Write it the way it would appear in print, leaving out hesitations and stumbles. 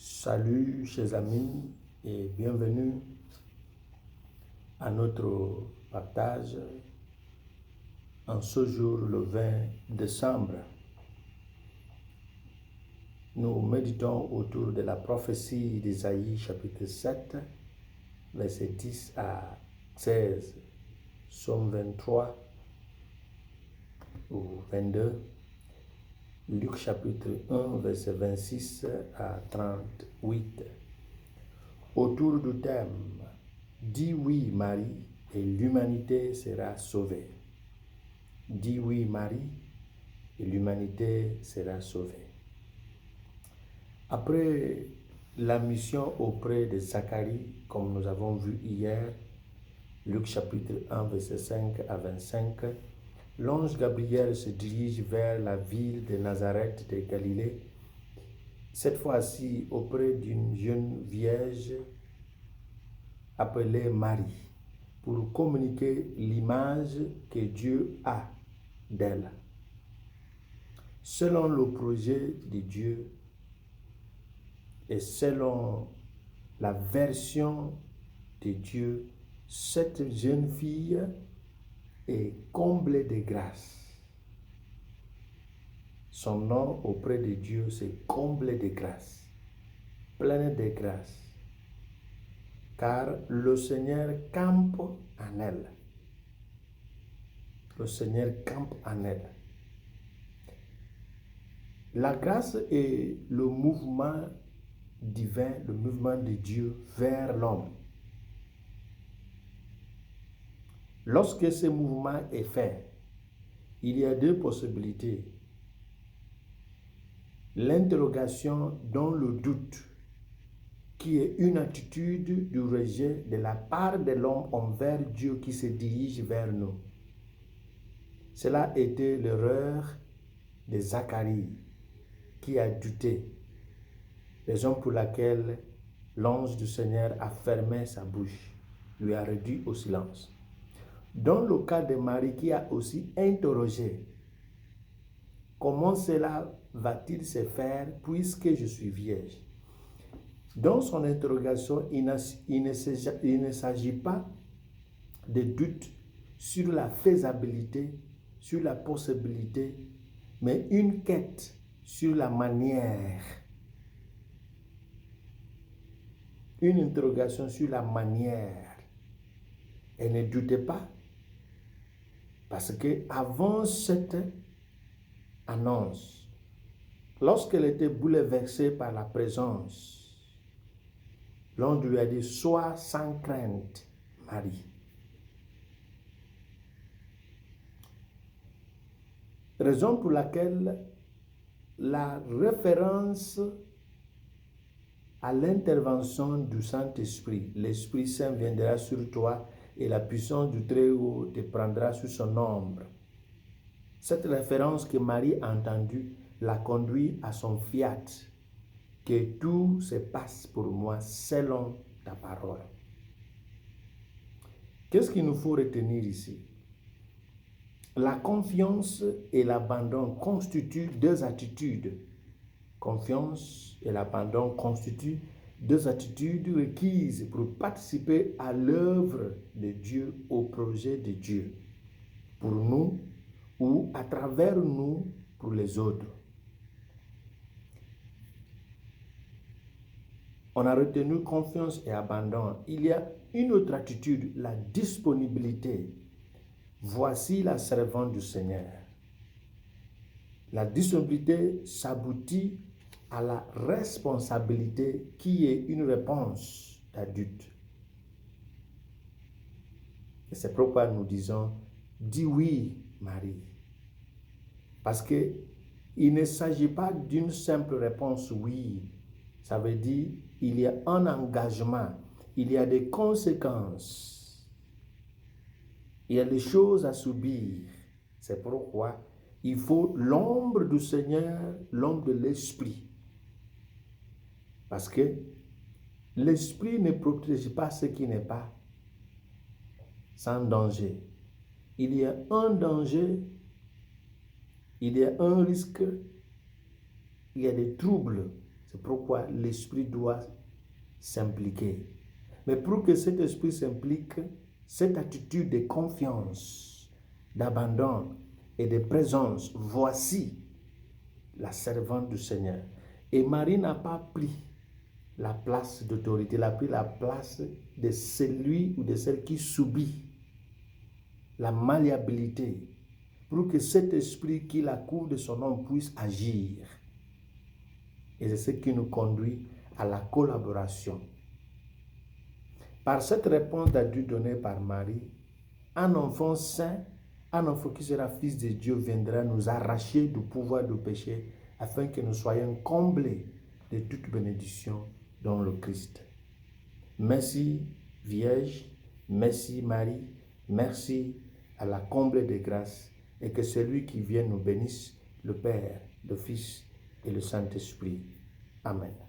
Salut chers amis et bienvenue à notre partage en ce jour le 20 décembre. Nous méditons autour de la prophétie d'Ésaïe chapitre 7, versets 10 à 16, Psaume 23 ou 22, Luc chapitre 1, verset 26 à 38. Autour du thème « Dis oui Marie et l'humanité sera sauvée ». Dis oui Marie et l'humanité sera sauvée. Après la mission auprès de Zacharie, comme nous avons vu hier, Luc chapitre 1, verset 5 à 25, l'ange Gabriel se dirige vers la ville de Nazareth de Galilée, cette fois-ci auprès d'une jeune vierge appelée Marie, pour communiquer l'image que Dieu a d'elle. Selon le projet de Dieu et selon la version de Dieu, cette jeune fille est comblée de grâce. Son nom auprès de Dieu, c'est comblé de grâce, pleine de grâce, car le Seigneur campe en elle. Le Seigneur campe en elle. La grâce est le mouvement divin, le mouvement de Dieu vers l'homme. Lorsque ce mouvement est fait, il y a deux possibilités. L'interrogation dans le doute, qui est une attitude du rejet de la part de l'homme envers Dieu qui se dirige vers nous. Cela était l'erreur de Zacharie, qui a douté, raison pour laquelle l'ange du Seigneur a fermé sa bouche, lui a réduit au silence. Dans le cas de Marie qui a aussi interrogé, comment cela va-t-il se faire puisque je suis vierge? Dans son interrogation, il ne s'agit pas de doute sur la faisabilité, sur la possibilité, mais une quête sur la manière. Une interrogation sur la manière. Elle ne doutait pas, parce que avant cette annonce, lorsqu'elle était bouleversée par la présence, l'ange lui a dit « Sois sans crainte, Marie ». Raison pour laquelle la référence à l'intervention du Saint-Esprit, l'Esprit Saint viendra sur toi et la puissance du Très-Haut te prendra sous son ombre. Cette référence que Marie a entendue la conduit à son fiat, que tout se passe pour moi selon ta parole. Qu'est-ce qu'il nous faut retenir ici? La confiance et l'abandon constituent deux attitudes. Confiance et l'abandon constituent deux attitudes requises pour participer à l'œuvre de Dieu, au projet de Dieu, pour nous ou à travers nous pour les autres. On a retenu confiance et abandon. Il y a une autre attitude, la disponibilité. Voici la servante du Seigneur. La disponibilité s'aboutit à la responsabilité qui est une réponse d'adulte. Et c'est pourquoi nous disons, dis oui, Marie. Parce qu'il ne s'agit pas d'une simple réponse oui. Ça veut dire il y a un engagement, il y a des conséquences, il y a des choses à subir. C'est pourquoi il faut l'ombre du Seigneur, l'ombre de l'Esprit. Parce que l'Esprit ne protège pas ce qui n'est pas sans danger. Il y a un danger, il y a un risque, il y a des troubles. C'est pourquoi l'Esprit doit s'impliquer. Mais pour que cet Esprit s'implique, cette attitude de confiance, d'abandon et de présence, voici la servante du Seigneur. Et Marie n'a pas pris la place d'autorité, elle a pris la place de celui ou de celle qui subit la malléabilité pour que cet esprit qui la couvre de son nom puisse agir. Et c'est ce qui nous conduit à la collaboration. Par cette réponse d'adulte donnée par Marie, un enfant saint, un enfant qui sera fils de Dieu viendra nous arracher du pouvoir du péché afin que nous soyons comblés de toute bénédiction dans le Christ. Merci Vierge, merci Marie, merci à la comble de grâce et que celui qui vient nous bénisse, le Père, le Fils et le Saint-Esprit. Amen.